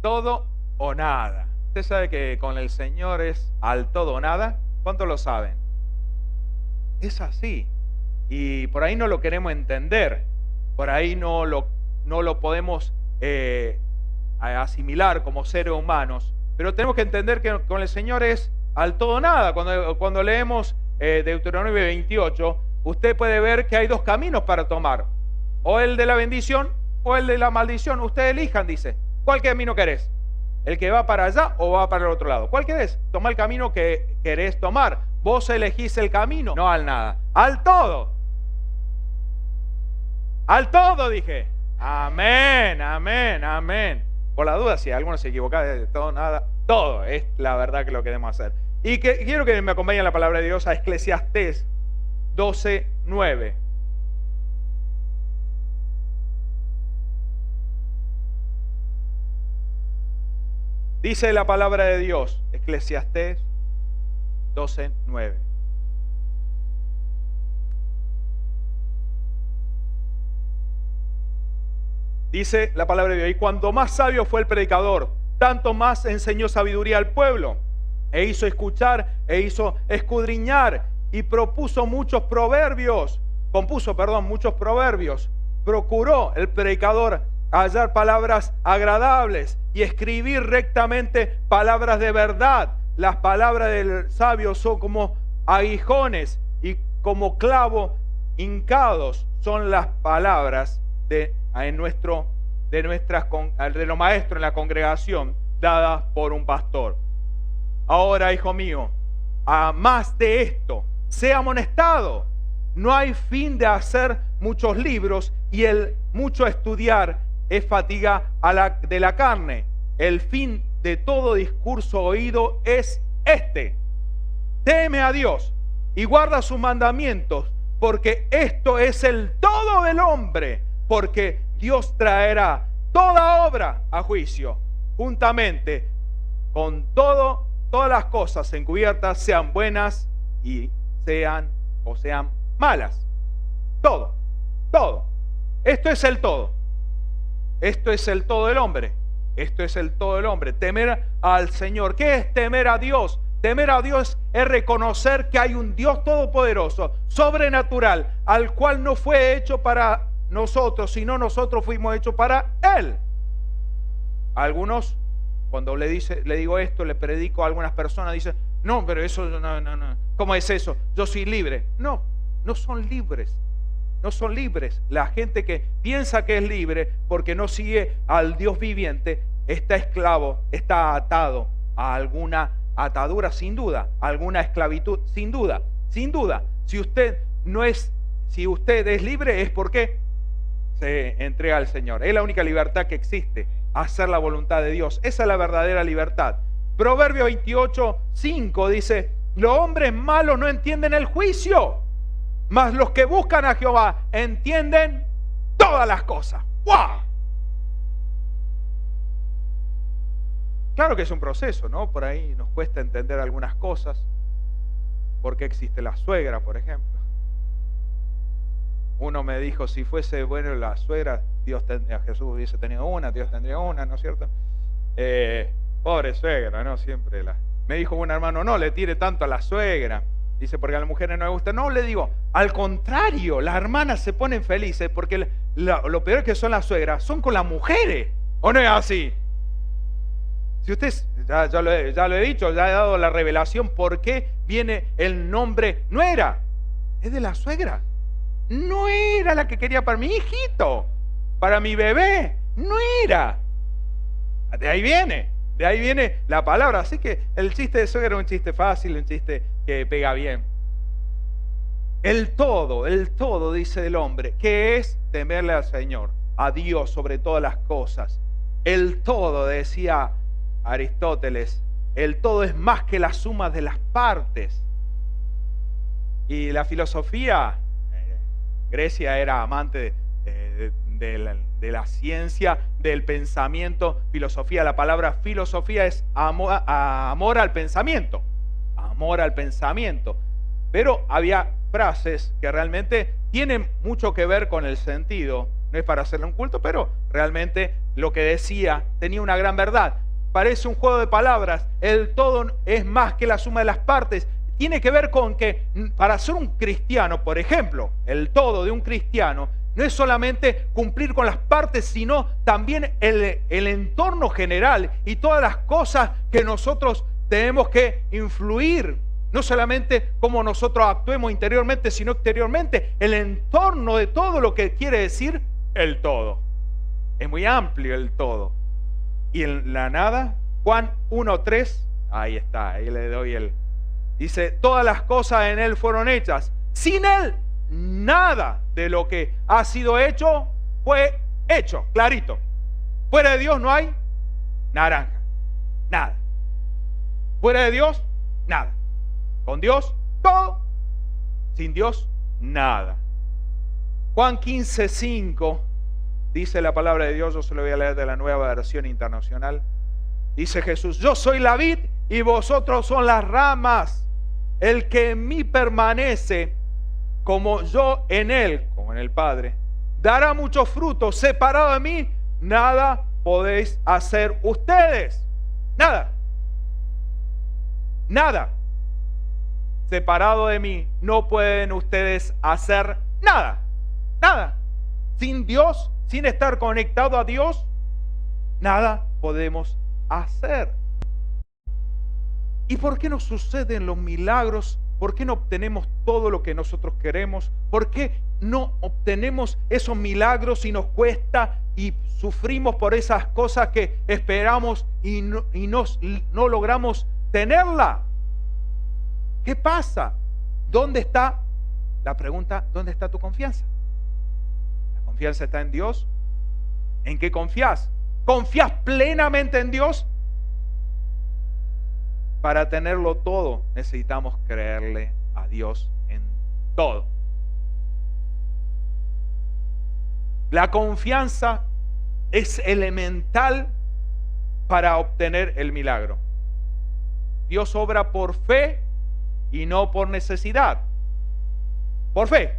todo o nada. Usted sabe que con el Señor es al todo o nada. ¿Cuántos lo saben? Es así. Y por ahí no lo queremos entender. Por ahí no lo podemos asimilar como seres humanos. Pero tenemos que entender que con el Señor es al todo o nada. Cuando leemos Deuteronomio 28, usted puede ver que hay dos caminos para tomar. O el de la bendición o el de la maldición. Ustedes elijan, dice. ¿Cuál camino querés? ¿El que va para allá o va para el otro lado? ¿Cuál querés? Toma el camino que querés tomar. Vos elegís el camino, no al nada. Al todo. Al todo, dije. Amén, amén, amén. Por la duda, si alguno se equivoca de todo, nada, todo es la verdad que lo queremos hacer. Y quiero que me acompañen la palabra de Dios a Eclesiastés 12:9. Dice la palabra de Dios, Eclesiastés 12:9. Dice la palabra de Dios: y cuanto más sabio fue el predicador, tanto más enseñó sabiduría al pueblo, e hizo escuchar, e hizo escudriñar, y compuso muchos proverbios. Procuró el predicador hallar palabras agradables y escribir rectamente palabras de verdad. Las palabras del sabio son como aguijones y como clavo hincados son las palabras de los maestros en la congregación dadas por un pastor. Ahora, hijo mío, a más de esto, sea amonestado. No hay fin de hacer muchos libros, y el mucho estudiar es fatiga de la carne. El fin de todo discurso oído es este: teme a Dios y guarda sus mandamientos, porque esto es el todo del hombre, porque Dios traerá toda obra a juicio, juntamente con todas las cosas encubiertas, sean buenas y sean malas. Todo. Esto es el todo. Esto es el todo del hombre. Temer al Señor. ¿Qué es temer a Dios? Temer a Dios es reconocer que hay un Dios todopoderoso, sobrenatural, al cual no fue hecho para nosotros, sino nosotros fuimos hechos para Él. Algunos, cuando le digo esto, le predico a algunas personas, dicen: no, pero eso no. ¿Cómo es eso? Yo soy libre. No son libres. No son libres. La gente que piensa que es libre porque no sigue al Dios viviente está esclavo, está atado a alguna atadura, sin duda, a alguna esclavitud, sin duda. Si usted es libre, es porque se entrega al Señor. Es la única libertad que existe, hacer la voluntad de Dios. Esa es la verdadera libertad. Proverbio 28:5 dice: los hombres malos no entienden el juicio, mas los que buscan a Jehová entienden todas las cosas. ¡Wow! Claro que es un proceso, ¿no? Por ahí nos cuesta entender algunas cosas. ¿Por qué existe la suegra, por ejemplo? Uno me dijo: si fuese bueno la suegra, Jesús hubiese tenido una, Dios tendría una, ¿no es cierto? Pobre suegra, ¿no? Siempre me dijo un hermano: no le tire tanto a la suegra. Dice, porque a las mujeres no les gusta. No, le digo, al contrario, las hermanas se ponen felices porque lo peor que son las suegras son con las mujeres. ¿O no es así? Si usted, ya lo he dicho, ya he dado la revelación por qué viene el nombre nuera. Es de la suegra. No era la que quería para mi hijito, para mi bebé. No era. De ahí viene la palabra. Así que el chiste de suegra es un chiste fácil, un chiste que pega bien. El todo dice del hombre, que es temerle al Señor, a Dios sobre todas las cosas. El todo, decía Aristóteles, el todo es más que la suma de las partes. Y la filosofía, Grecia era amante de la ciencia, del pensamiento. Filosofía, la palabra filosofía es amor al pensamiento. Amor al pensamiento. Pero había frases que realmente tienen mucho que ver con el sentido. No es para hacerle un culto, pero realmente lo que decía tenía una gran verdad. Parece un juego de palabras. El todo es más que la suma de las partes. Tiene que ver con que para ser un cristiano, por ejemplo, el todo de un cristiano no es solamente cumplir con las partes, sino también el entorno general y todas las cosas que nosotros tenemos que influir. No solamente cómo nosotros actuemos interiormente, sino exteriormente. El entorno de todo lo que quiere decir el todo. Es muy amplio el todo. Y en la nada, Juan 1:3, ahí está, ahí le doy el... Dice, todas las cosas en Él fueron hechas. Sin Él, nada de lo que ha sido hecho fue hecho, clarito. Fuera de Dios no hay naranja, nada. Fuera de Dios, nada. Con Dios, todo. Sin Dios, nada. Juan 15:5 dice la palabra de Dios, yo se lo voy a leer de la Nueva Versión Internacional. Dice Jesús, yo soy la vid y vosotros son las ramas. El que en mí permanece, como yo en él, como en el Padre, dará muchos frutos. Separado de mí, nada podéis hacer ustedes. Nada. Nada. Separado de mí, no pueden ustedes hacer nada. Nada. Sin Dios, sin estar conectado a Dios, nada podemos hacer. ¿Y por qué nos suceden los milagros? ¿Por qué no obtenemos todo lo que nosotros queremos? ¿Por qué no obtenemos esos milagros y nos cuesta y sufrimos por esas cosas que esperamos y no logramos tenerla? ¿Qué pasa? ¿Dónde está? La pregunta, ¿dónde está tu confianza? ¿La confianza está en Dios? ¿En qué confías? ¿Confías plenamente en Dios? Para tenerlo todo, necesitamos creerle a Dios en todo. La confianza es elemental para obtener el milagro. Dios obra por fe y no por necesidad. Por fe,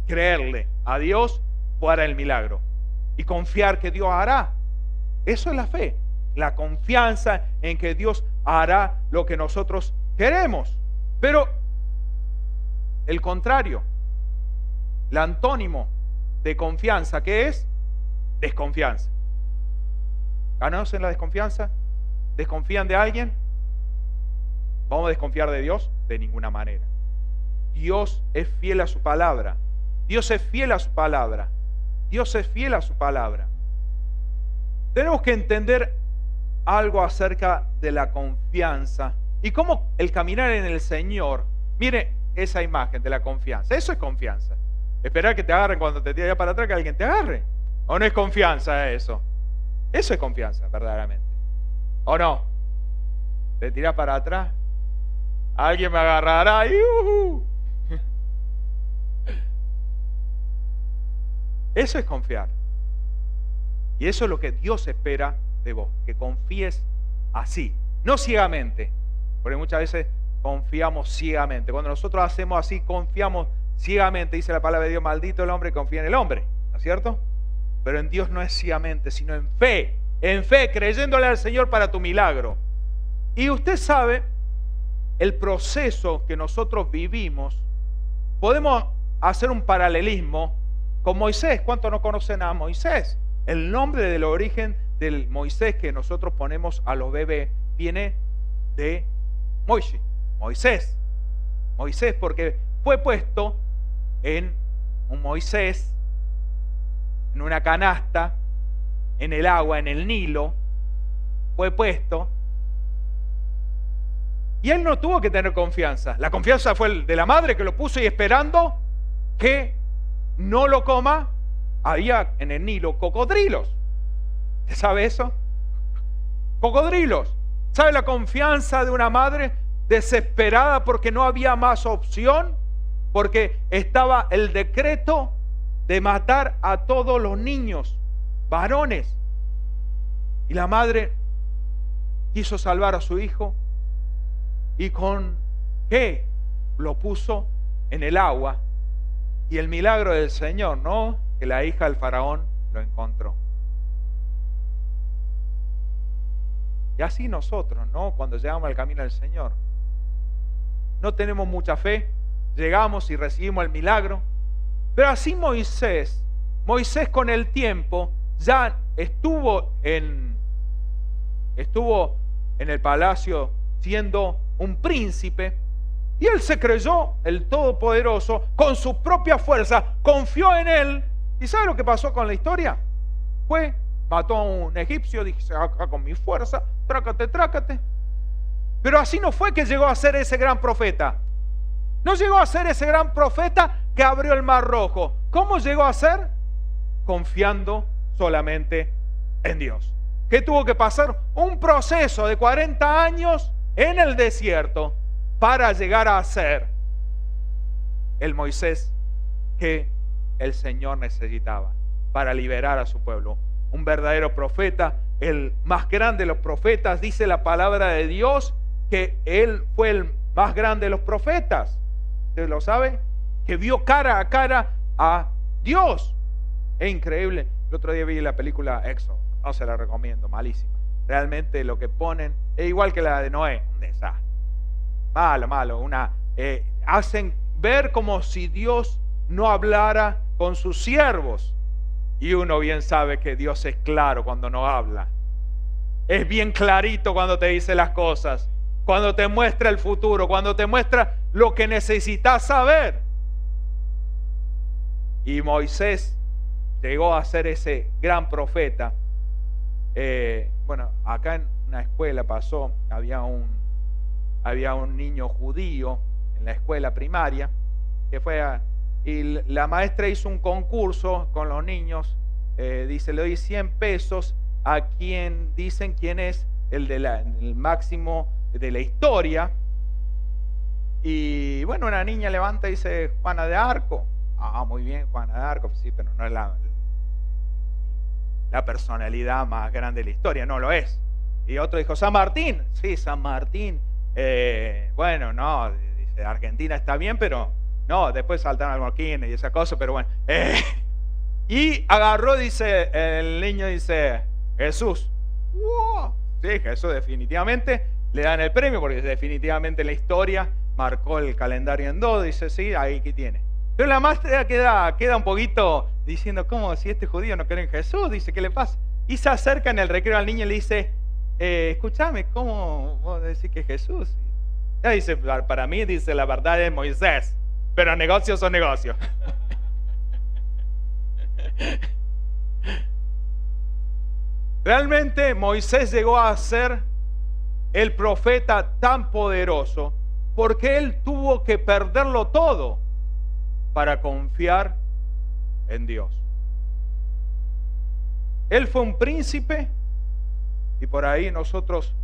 creerle a Dios para el milagro y confiar que Dios hará. Eso es la fe, la confianza en que Dios hará lo que nosotros queremos. Pero el contrario, el antónimo de confianza, ¿qué es? Desconfianza. ¿Conocen la desconfianza? ¿Desconfían de alguien? ¿Vamos a desconfiar de Dios? De ninguna manera. Dios es fiel a su palabra. Dios es fiel a su palabra. Dios es fiel a su palabra. Tenemos que entender algo acerca de la confianza y cómo el caminar en el Señor. Mire esa imagen de la confianza. Eso es confianza. Esperar que te agarren cuando te tiras para atrás, que alguien te agarre. ¿O no es confianza eso? Eso es confianza, verdaderamente. ¿O no? Te tiras para atrás, alguien me agarrará y Eso es confiar. Y eso es lo que Dios espera de vos, que confíes así, no ciegamente, porque muchas veces confiamos ciegamente. Cuando nosotros hacemos así, confiamos ciegamente, dice la palabra de Dios, maldito el hombre que confía en el hombre, ¿no es cierto? Pero en Dios no es ciegamente, sino en fe, creyéndole al Señor para tu milagro. Y usted sabe, el proceso que nosotros vivimos, podemos hacer un paralelismo con Moisés. ¿Cuántos no conocen a Moisés? El nombre del origen del Moisés que nosotros ponemos a los bebés viene de Moisés. Moisés, porque fue puesto en un Moisés, en una canasta, en el agua, en el Nilo, fue puesto. Y él no tuvo que tener confianza. La confianza fue el de la madre que lo puso y esperando que no lo coma. Había en el Nilo cocodrilos. ¿Usted sabe eso? Cocodrilos. ¿Sabe la confianza de una madre desesperada porque no había más opción? Porque estaba el decreto de matar a todos los niños, varones. Y la madre quiso salvar a su hijo. ¿Y con qué? Lo puso en el agua. Y el milagro del Señor, ¿no? Que la hija del faraón lo encontró. Y así nosotros, ¿no? Cuando llegamos al camino del Señor, no tenemos mucha fe, llegamos y recibimos el milagro, pero así Moisés con el tiempo ya estuvo en el palacio siendo un príncipe, y él se creyó el Todopoderoso con su propia fuerza, confió en él. ¿Y sabe lo que pasó con la historia? Mató a un egipcio, dice, acá con mi fuerza, trácate. Pero así no fue que llegó a ser ese gran profeta. No llegó a ser ese gran profeta que abrió el Mar Rojo. ¿Cómo llegó a ser? Confiando solamente en Dios. ¿Qué tuvo que pasar? Un proceso de 40 años en el desierto para llegar a ser el Moisés que el Señor necesitaba para liberar a su pueblo. Un verdadero profeta, el más grande de los profetas. Dice la palabra de Dios que él fue el más grande de los profetas. ¿Usted lo sabe? Que vio cara a cara a Dios. Es increíble. El otro día vi la película Éxodo. No se la recomiendo, malísima. Realmente lo que ponen es igual que la de Noé, un desastre. Malo. Hacen ver como si Dios no hablara con sus siervos. Y uno bien sabe que Dios es claro cuando no habla. Es bien clarito cuando te dice las cosas, cuando te muestra el futuro, cuando te muestra lo que necesitas saber. Y Moisés llegó a ser ese gran profeta. Acá en una escuela pasó, había un niño judío en la escuela primaria que y la maestra hizo un concurso con los niños. Dice, le doy 100 pesos a quien dicen quién es el máximo de la historia. Y bueno, una niña levanta y dice, Juana de Arco. Muy bien, Juana de Arco, sí, pero no es la personalidad más grande de la historia, no lo es. Y otro dijo, San Martín. Sí, San Martín. No, dice, Argentina está bien, pero no, después saltaron almorquines y esa cosa, pero bueno. Y agarró, dice, el niño dice, Jesús. ¡Wow! Sí, Jesús definitivamente le dan el premio, porque definitivamente la historia marcó el calendario en 2, dice, sí, ahí que tiene. Pero la maestra queda un poquito diciendo, ¿cómo? Si este judío no cree en Jesús, dice, ¿qué le pasa? Y se acerca en el recreo al niño y le dice, escúchame, ¿cómo vos decís que es Jesús? Ya dice, para mí, dice, la verdad es Moisés, pero negocios son negocios. Realmente Moisés llegó a ser el profeta tan poderoso porque él tuvo que perderlo todo para confiar en Dios. Él fue un príncipe y por ahí nosotros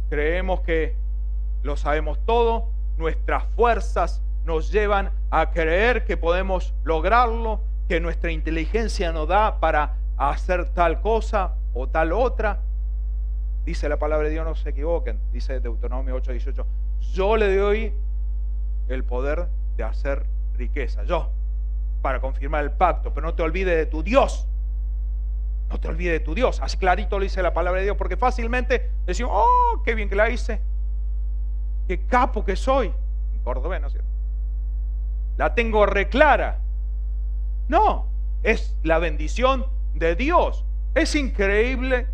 creemos que lo sabemos todo, nuestras fuerzas nos llevan a creer que podemos lograrlo, que nuestra inteligencia nos da para hacer tal cosa o tal otra. Dice la palabra de Dios, no se equivoquen, dice Deuteronomio 8:18, yo le doy el poder de hacer riqueza, yo, para confirmar el pacto, pero no te olvides de tu Dios. No te olvides de tu Dios. Así clarito lo dice la palabra de Dios, porque fácilmente decimos, oh, qué bien que la hice, qué capo que soy, en cordobés, ¿no es cierto? La tengo reclara. No, es la bendición de Dios. Es increíble,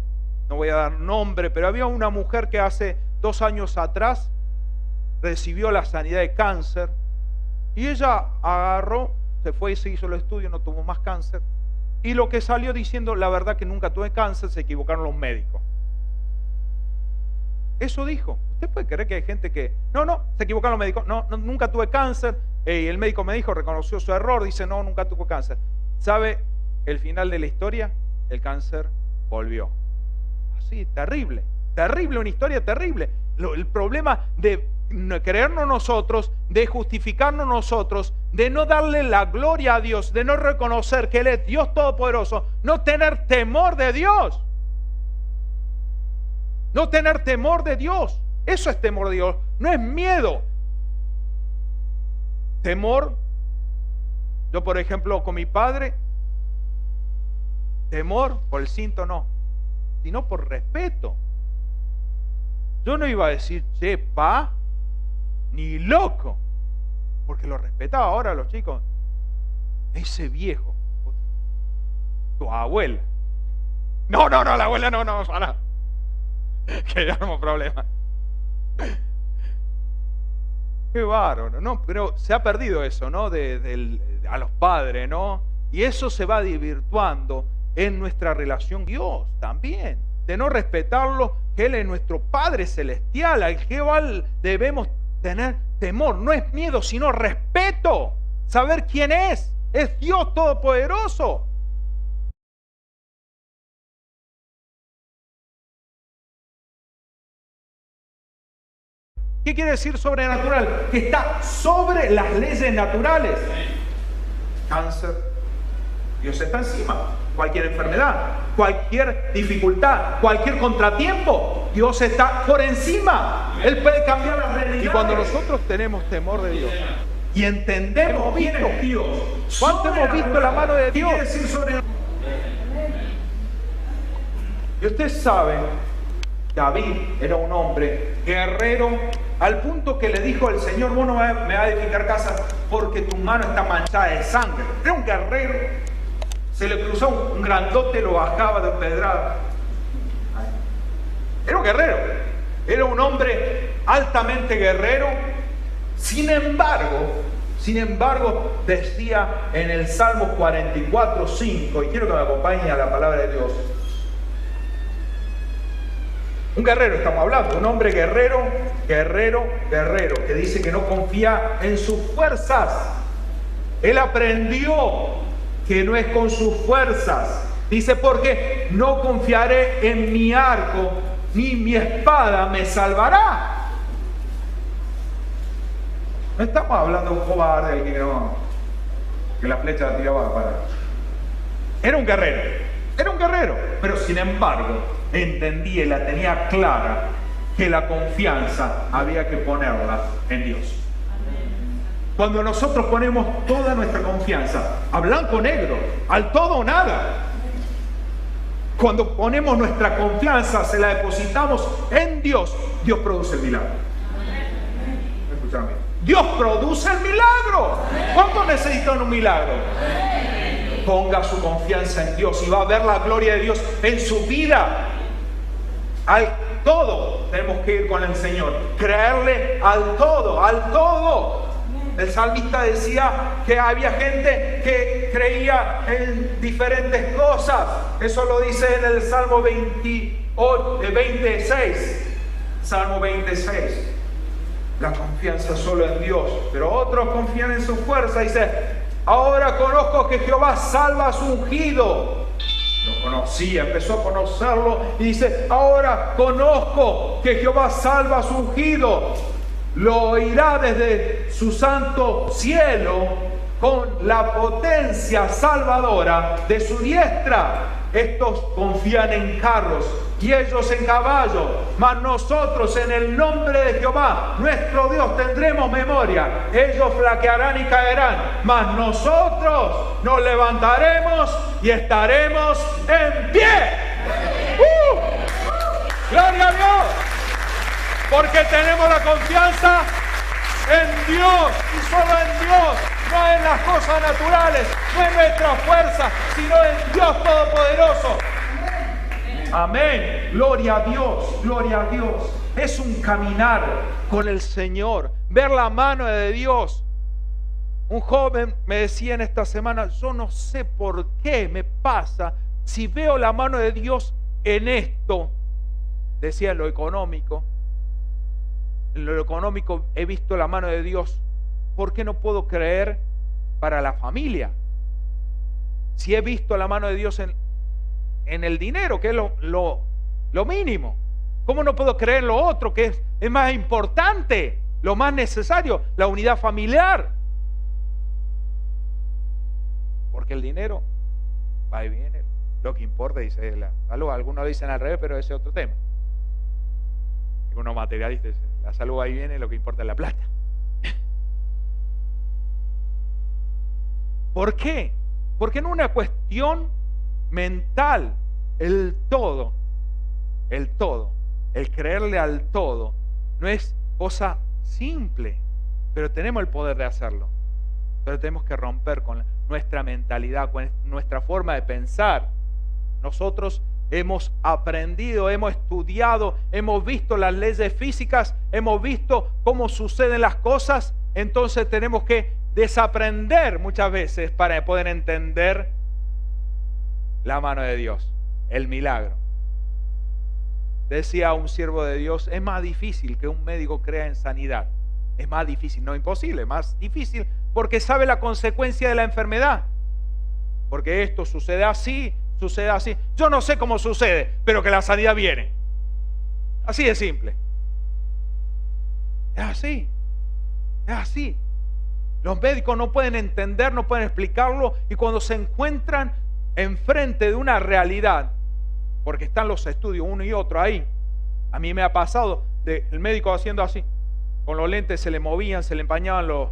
no voy a dar nombre, pero había una mujer que hace 2 años atrás recibió la sanidad de cáncer y ella agarró, se fue y se hizo el estudio, no tuvo más cáncer, y lo que salió diciendo, la verdad que nunca tuve cáncer, se equivocaron los médicos. Eso dijo. ¿Usted puede creer que hay gente que no, se equivocaron los médicos, no, nunca tuve cáncer, y el médico me dijo, reconoció su error, dice, no, nunca tuvo cáncer? ¿Sabe el final de la historia? El cáncer volvió. Así, terrible, una historia terrible. El problema de creernos nosotros, de justificarnos nosotros, de no darle la gloria a Dios, de no reconocer que Él es Dios Todopoderoso, no tener temor de Dios. No tener temor de Dios. Eso es temor de Dios, no es miedo. Temor, yo por ejemplo con mi padre, temor por el cinto no, sino por respeto. Yo no iba a decir, che, pa, ni loco, porque lo respetaba. Ahora los chicos, ese viejo, tu abuela. No, la abuela no, para. Que damos problemas. Qué bárbaro, ¿no? Pero se ha perdido eso, ¿no? A los padres, ¿no? Y eso se va desvirtuando en nuestra relación con Dios también. De no respetarlo, que Él es nuestro Padre Celestial, al que debemos tener temor. No es miedo, sino respeto. Saber quién es. Es Dios Todopoderoso. ¿Qué quiere decir sobrenatural? Que está sobre las leyes naturales. Cáncer, Dios está encima. Cualquier enfermedad, cualquier dificultad, cualquier contratiempo, Dios está por encima. Él puede cambiar las realidades. Y cuando nosotros tenemos temor de Dios y entendemos quién es Dios, ¿cuánto hemos visto la mano de Dios? Y ustedes saben, David era un hombre guerrero, al punto que le dijo el Señor: vos no me vas a edificar casa porque tu mano está manchada de sangre. Era un guerrero. Se le cruzó un grandote, lo bajaba de pedrada. Era un guerrero. Era un hombre altamente guerrero. Sin embargo, decía en el Salmo 44:5, y quiero que me acompañe a la palabra de Dios. Un guerrero estamos hablando, un hombre guerrero, que dice que no confía en sus fuerzas. Él aprendió que no es con sus fuerzas. Dice: porque no confiaré en mi arco, ni mi espada me salvará. No estamos hablando de un cobarde que la flecha la tiraba a parar. Era un guerrero, pero sin embargo entendía y la tenía clara que la confianza había que ponerla en Dios. Cuando nosotros ponemos toda nuestra confianza a blanco o negro, al todo o nada, cuando ponemos nuestra confianza, se la depositamos en Dios, Dios produce el milagro. Escúchame. Dios produce el milagro. ¿Cuánto necesitan un milagro? Ponga su confianza en Dios y va a ver la gloria de Dios en su vida. Al todo tenemos que ir con el Señor, creerle al todo. El salmista decía que había gente que creía en diferentes cosas. Eso lo dice en el Salmo 26. Salmo 26. La confianza solo en Dios, pero otros confían en su fuerza. Dice: ahora conozco que Jehová salva a su ungido. Lo conocía, empezó a conocerlo y dice: ahora conozco que Jehová salva a su ungido. Lo oirá desde su santo cielo con la potencia salvadora de su diestra. Estos confían en carros y ellos en caballos, mas nosotros en el nombre de Jehová nuestro Dios tendremos memoria. Ellos flaquearán y caerán, mas nosotros nos levantaremos y estaremos en pie. ¡Gloria a Dios! Porque tenemos la confianza en Dios y solo en Dios, no en las cosas naturales, no en nuestra fuerza, sino en Dios Todopoderoso. Amén. Gloria a Dios, gloria a Dios. Es un caminar con el Señor, ver la mano de Dios. Un joven me decía en esta semana: yo no sé por qué me pasa si veo la mano de Dios en esto. Decía en lo económico. En lo económico he visto la mano de Dios. ¿Por qué no puedo creer para la familia? Si he visto la mano de Dios en el dinero, que es lo mínimo, ¿cómo no puedo creer en lo otro, que es más importante, lo más necesario, la unidad familiar? Porque el dinero va y viene. Lo que importa, dice algunos dicen al revés, pero ese es otro tema. Algunos materialistas dicen: la salud va y viene, lo que importa es la plata. ¿Por qué? Porque en una cuestión mental, el todo el creerle al todo, no es cosa simple, pero tenemos el poder de hacerlo. Pero tenemos que romper con nuestra mentalidad, con nuestra forma de pensar. Nosotros hemos aprendido, hemos estudiado, hemos visto las leyes físicas, hemos visto cómo suceden las cosas, entonces tenemos que desaprender muchas veces para poder entender la mano de Dios, el milagro. Decía un siervo de Dios, es más difícil que un médico crea en sanidad. Es más difícil, no imposible, más difícil, porque sabe la consecuencia de la enfermedad. Porque esto sucede así, sucede así. Yo no sé cómo sucede, pero que la sanidad viene. Así de simple. Es así. Es así. Los médicos no pueden entender, no pueden explicarlo, y cuando se encuentran enfrente de una realidad, porque están los estudios uno y otro ahí. A mí me ha pasado el médico haciendo así, con los lentes se le movían, se le empañaban los...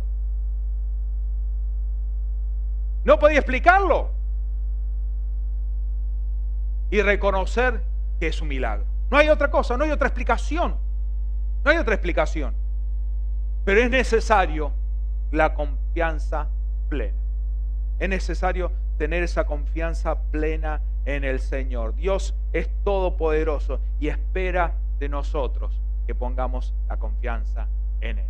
No podía explicarlo. Y reconocer que es un milagro. No hay otra cosa, no hay otra explicación. No hay otra explicación. Pero es necesario la confianza plena. Es necesario tener esa confianza plena en el Señor. Dios es todopoderoso y espera de nosotros que pongamos la confianza en Él.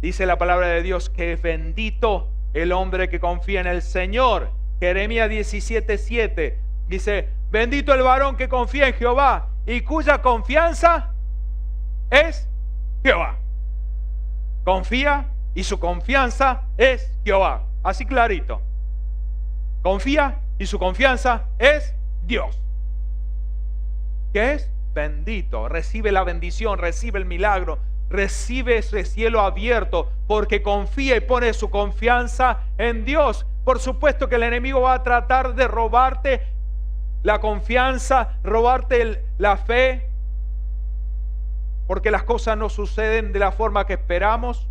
Dice la palabra de Dios que es bendito el hombre que confía en el Señor. Jeremías 17:7 dice, bendito el varón que confía en Jehová y cuya confianza es Jehová. Confía y su confianza es Jehová. Así clarito. Confía y su confianza es Dios. ¿Qué es? Bendito. Recibe la bendición, recibe el milagro, recibe ese cielo abierto porque confía y pone su confianza en Dios. Por supuesto que el enemigo va a tratar de robarte la confianza, robarte la fe, porque las cosas no suceden de la forma que esperamos.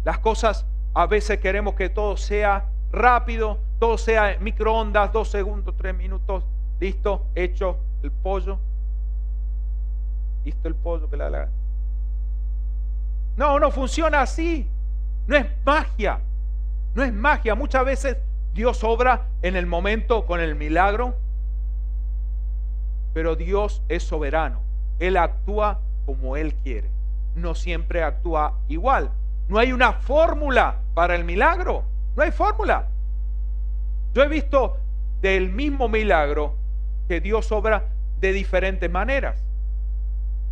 Las cosas, a veces queremos que todo sea rápido, todo sea microondas, 2 segundos, 3 minutos, listo, hecho el pollo. Listo el pollo, pelada la gana. No funciona así. No es magia. No es magia. Muchas veces Dios obra en el momento con el milagro, pero Dios es soberano. Él actúa como Él quiere. No siempre actúa igual. No hay una fórmula para el milagro. No hay fórmula. Yo he visto del mismo milagro que Dios obra de diferentes maneras.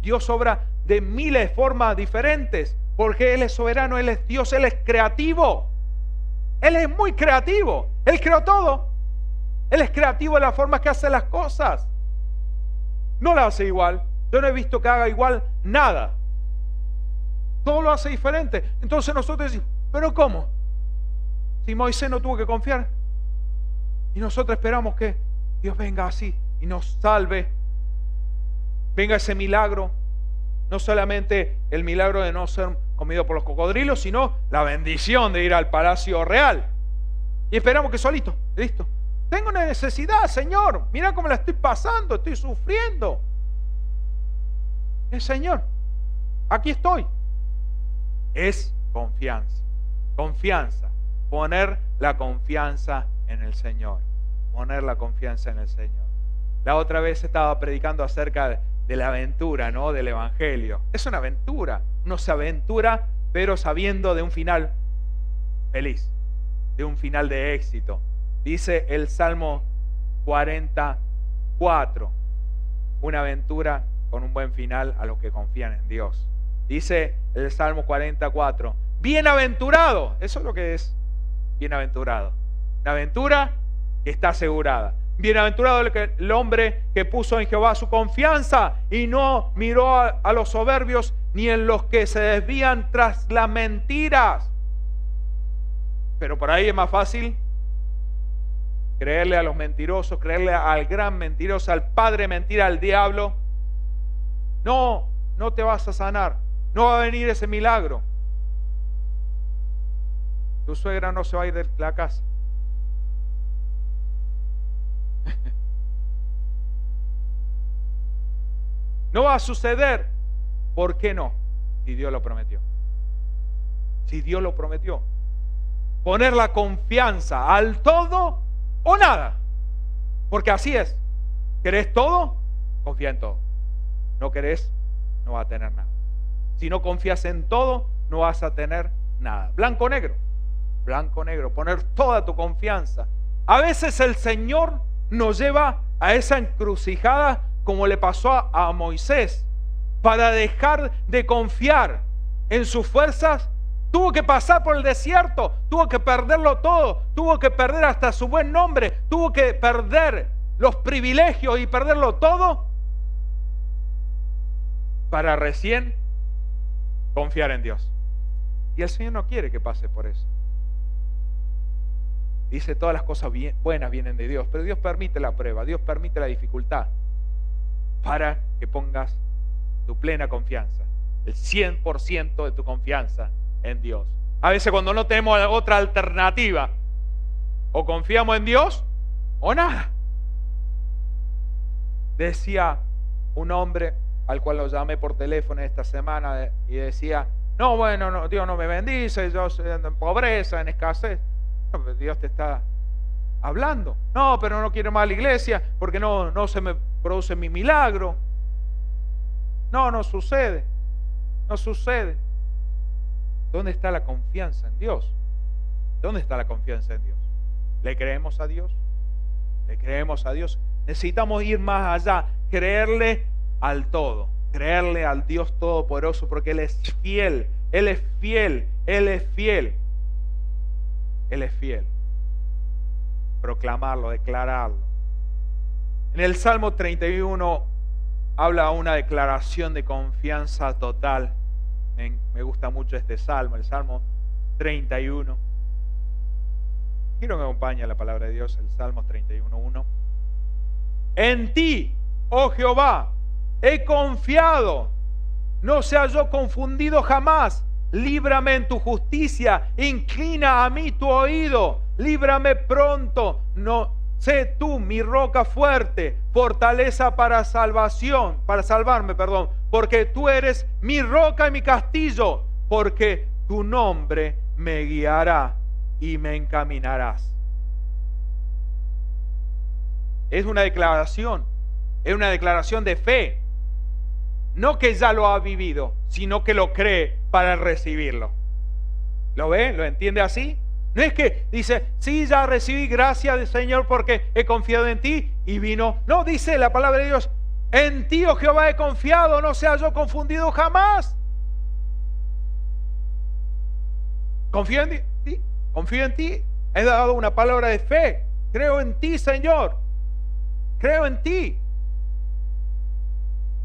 Dios obra de miles de formas diferentes, porque Él es soberano, Él es Dios, Él es creativo. Él es muy creativo. Él creó todo. Él es creativo en la forma que hace las cosas. No lo hace igual. Yo no he visto que haga igual nada. Todo lo hace diferente. Entonces nosotros decimos, ¿pero cómo? Si Moisés no tuvo que confiar. Y nosotros esperamos que Dios venga así y nos salve. Venga ese milagro. No solamente el milagro de no ser comido por los cocodrilos, sino la bendición de ir al palacio real. Y esperamos que solito, listo. Tengo una necesidad, Señor. Mira cómo la estoy pasando, estoy sufriendo. Señor, aquí estoy. Es confianza. Confianza. Poner la confianza en el Señor. Poner la confianza en el Señor. La otra vez estaba predicando acerca de la aventura, ¿no? Del Evangelio. Es una aventura. Uno se aventura, pero sabiendo de un final feliz, de un final de éxito. Dice el Salmo 44, una aventura con un buen final a los que confían en Dios. Dice el Salmo 44, bienaventurado. Eso es lo que es bienaventurado. Una aventura que está asegurada. Bienaventurado el hombre que puso en Jehová su confianza y no miró a los soberbios ni en los que se desvían tras las mentiras. Pero por ahí es más fácil creerle a los mentirosos, creerle al gran mentiroso, al padre mentira, al diablo. No te vas a sanar. No va a venir ese milagro. Tu suegra no se va a ir de la casa. No va a suceder. ¿Por qué no? Si Dios lo prometió. Si Dios lo prometió. Poner la confianza al todo o nada. Porque así es. ¿Querés todo? Confía en todo. No querés, no vas a tener nada. Si no confías en todo, no vas a tener nada. Blanco o negro. Blanco o negro. Poner toda tu confianza. A veces el Señor nos lleva a esa encrucijada como le pasó a Moisés. Para dejar de confiar en sus fuerzas, tuvo que pasar por el desierto, tuvo que perderlo todo, tuvo que perder hasta su buen nombre, tuvo que perder los privilegios y perderlo todo para recién confiar en Dios. Y el Señor no quiere que pase por eso. Dice, todas las cosas buenas vienen de Dios, pero Dios permite la prueba, Dios permite la dificultad para que pongas tu plena confianza, el 100% de tu confianza en Dios. A veces cuando no tenemos otra alternativa, o confiamos en Dios o nada. Decía un hombre al cual lo llamé por teléfono esta semana y decía, no, bueno, no, Dios no me bendice, yo ando en pobreza, en escasez. No, Dios te está hablando. No, pero no quiero más a la iglesia porque no se me produce mi milagro. No sucede. No sucede. ¿Dónde está la confianza en Dios? ¿Dónde está la confianza en Dios? ¿Le creemos a Dios? ¿Le creemos a Dios? Necesitamos ir más allá, creerle al todo, creerle al Dios Todopoderoso, porque Él es fiel, Él es fiel, Él es fiel. Él es fiel. Proclamarlo, declararlo. En el Salmo 31 habla una declaración de confianza total. Me gusta mucho este salmo, el Salmo 31. Quiero que me acompañe la palabra de Dios, el Salmo 31:1. En ti, oh Jehová, he confiado, no sea yo confundido jamás. Líbrame en tu justicia, inclina a mí tu oído, líbrame pronto, no sé tú mi roca fuerte, fortaleza para salvarme, porque tú eres mi roca y mi castillo, porque tu nombre me guiará y me encaminarás. Es una declaración de fe. No que ya lo ha vivido, sino que lo cree para recibirlo. ¿Lo ve? ¿Lo entiende así? No es que dice, sí, ya recibí gracias del Señor porque he confiado en ti y vino. No, dice la palabra de Dios, en ti, oh Jehová, he confiado, no sea yo confundido jamás. Confío en ti, confío en ti. He dado una palabra de fe. Creo en ti, Señor. Creo en ti.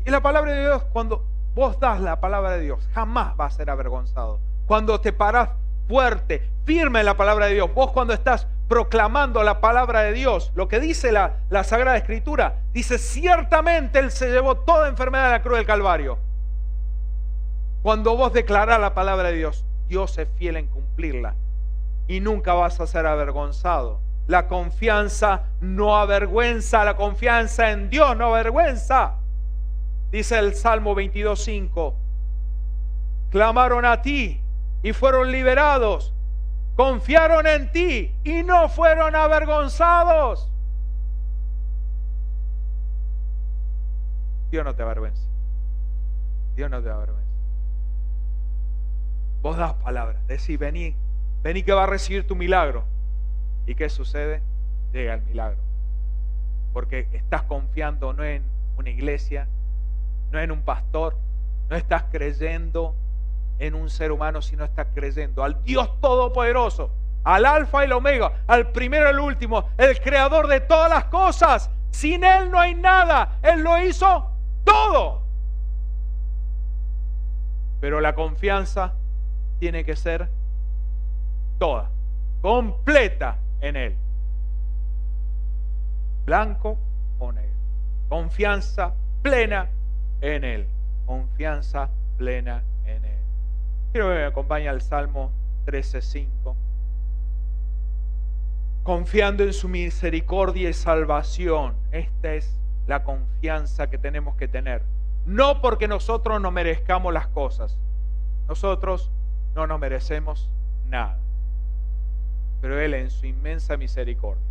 Y la palabra de Dios, cuando vos das la palabra de Dios, jamás vas a ser avergonzado. Cuando te parás fuerte, firme en la palabra de Dios, vos cuando estás proclamando la palabra de Dios, lo que dice la Sagrada Escritura, dice, ciertamente Él se llevó toda enfermedad de la cruz del Calvario. Cuando vos declarás la palabra de Dios, Dios es fiel en cumplirla y nunca vas a ser avergonzado. La confianza no avergüenza, la confianza en Dios no avergüenza. Dice el Salmo 22:5, clamaron a ti y fueron liberados, confiaron en ti y no fueron avergonzados. Dios no te avergüenza. Dios no te avergüenza. Vos das palabras, decís, vení que va a recibir tu milagro. ¿Y qué sucede? Llega el milagro. Porque estás confiando no en una iglesia, no en un pastor, no estás creyendo en un ser humano, sino estás creyendo al Dios Todopoderoso, al Alfa y el Omega, al primero y el último, el creador de todas las cosas. Sin Él no hay nada, Él lo hizo todo. Pero la confianza tiene que ser toda, completa en Él. Blanco o negro. Confianza plena en Él. Confianza plena en Él. Quiero que me acompañe al Salmo 13:5. Confiando en su misericordia y salvación. Esta es la confianza que tenemos que tener. No porque nosotros no merezcamos las cosas. Nosotros no nos merecemos nada. Pero Él en su inmensa misericordia.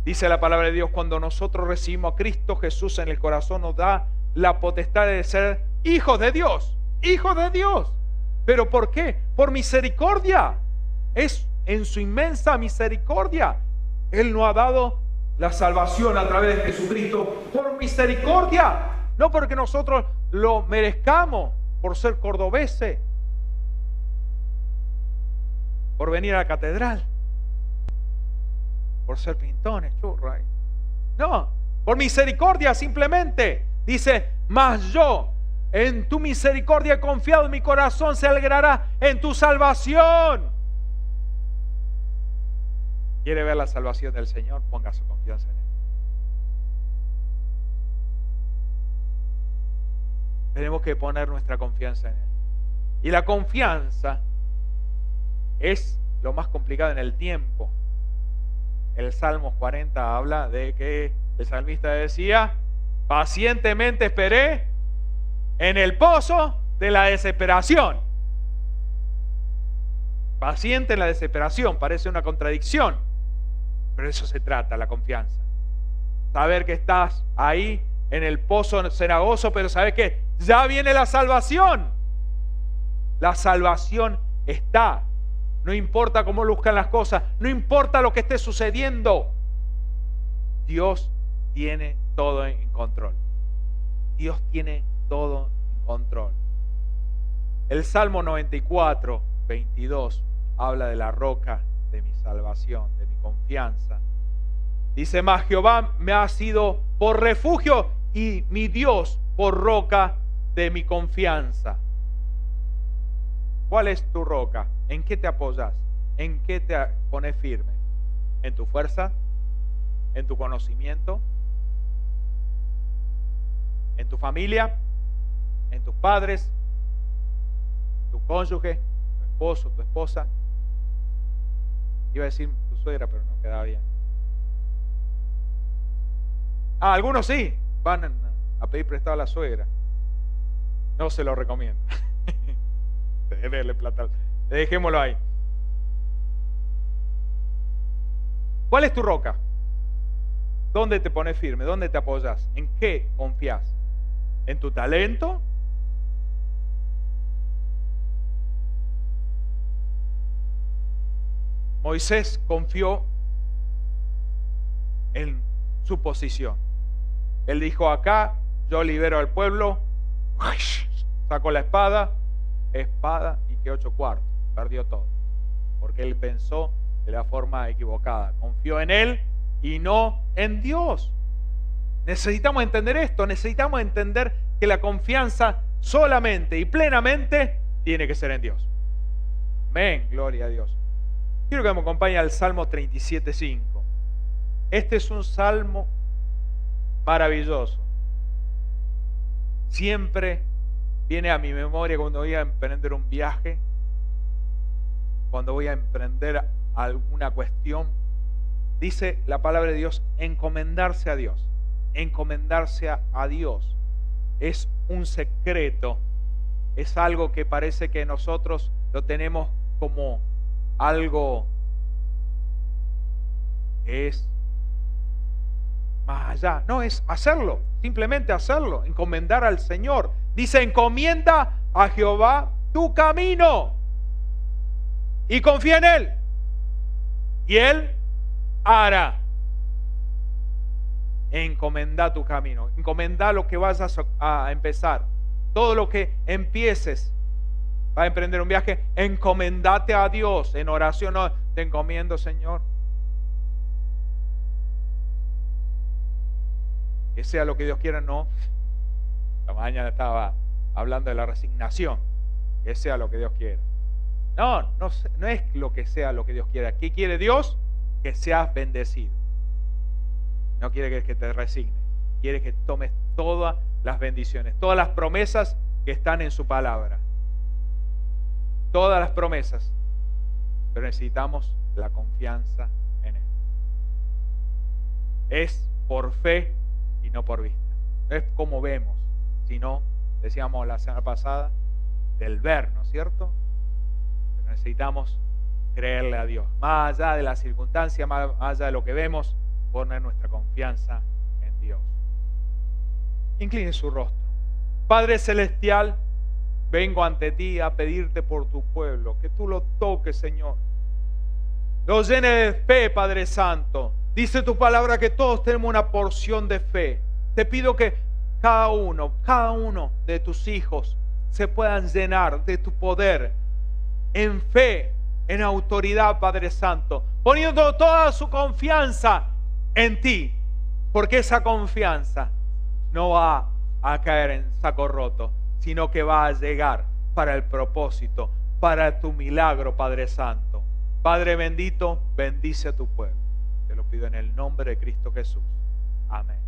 Dice la palabra de Dios, cuando nosotros recibimos a Cristo Jesús en el corazón, nos da la potestad de ser hijos de Dios. Hijos de Dios. ¿Pero por qué? Por misericordia. Es en su inmensa misericordia. Él nos ha dado la salvación a través de Jesucristo por misericordia. No porque nosotros lo merezcamos por ser cordobeses, por venir a la catedral, por ser pintones, churra. No, por misericordia simplemente. Dice, mas yo en tu misericordia he confiado, mi corazón se alegrará en tu salvación. ¿Quiere ver la salvación del Señor? Ponga su confianza en Él. Tenemos que poner nuestra confianza en Él. Y la confianza es lo más complicado en el tiempo. El Salmo 40 habla de que el salmista decía, pacientemente esperé en el pozo de la desesperación. Paciente en la desesperación, parece una contradicción, pero de eso se trata la confianza. Saber que estás ahí en el pozo cenagoso, pero saber que ya viene la salvación. La salvación está. No importa cómo luzcan las cosas, no importa lo que esté sucediendo. Dios tiene todo en control. Dios tiene todo en control. El Salmo 94, 22 habla de la roca de mi salvación, de mi confianza. Dice, mas Jehová me ha sido por refugio y mi Dios por roca de mi confianza. ¿Cuál es tu roca? ¿En qué te apoyas? ¿En qué te pones firme? ¿En tu fuerza? ¿En tu conocimiento? ¿En tu familia? ¿En tus padres? ¿Tu cónyuge? ¿Tu esposo? ¿Tu esposa? Iba a decir tu suegra, pero no quedaba bien. Algunos sí, van a pedir prestado a la suegra. No se lo recomiendo. Dele plata. Dejémoslo ahí. ¿Cuál es tu roca? ¿Dónde te pones firme? ¿Dónde te apoyas? ¿En qué confías? ¿En tu talento? Moisés confió en su posición. Él dijo, acá yo libero al pueblo, sacó la espada y que 8 cuartos, perdió todo, porque él pensó de la forma equivocada, confió en él y no en Dios. Necesitamos entender esto, necesitamos entender que la confianza solamente y plenamente tiene que ser en Dios. Amén, gloria a Dios. Quiero que me acompañe al Salmo 37:5. Este es un salmo maravilloso. Siempre viene a mi memoria cuando voy a emprender un viaje, cuando voy a emprender alguna cuestión. Dice la palabra de Dios, encomendarse a Dios. Encomendarse a Dios es un secreto, es algo que parece que nosotros lo tenemos como algo que es más allá. No, es hacerlo, simplemente hacerlo, encomendar al Señor. Dice, encomienda a Jehová tu camino y confía en Él, y Él hará. Encomenda tu camino, encomenda lo que vayas a empezar, todo lo que empieces. Va a emprender un viaje, encomendate a Dios en oración. No, te encomiendo, Señor, que sea lo que Dios quiera. No, la mañana estaba hablando de la resignación, que sea lo que Dios quiera. No es lo que sea lo que Dios quiera. ¿Qué quiere Dios? Que seas bendecido. No quiere que te resignes, quiere que tomes todas las bendiciones, todas las promesas que están en su palabra. Todas las promesas, pero necesitamos la confianza en Él. Es por fe y no por vista. No es como vemos, sino, decíamos la semana pasada, del ver, ¿no es cierto? Pero necesitamos creerle a Dios. Más allá de las circunstancias, más allá de lo que vemos, poner nuestra confianza en Dios. Incline su rostro. Padre Celestial, vengo ante ti a pedirte por tu pueblo, que tú lo toques, Señor. Lo llene de fe, Padre Santo. Dice tu palabra que todos tenemos una porción de fe. Te pido que cada uno de tus hijos se puedan llenar de tu poder en fe, en autoridad, Padre Santo, poniendo toda su confianza en ti, porque esa confianza no va a caer en saco roto, sino que va a llegar para el propósito, para tu milagro, Padre Santo. Padre bendito, bendice a tu pueblo. Te lo pido en el nombre de Cristo Jesús. Amén.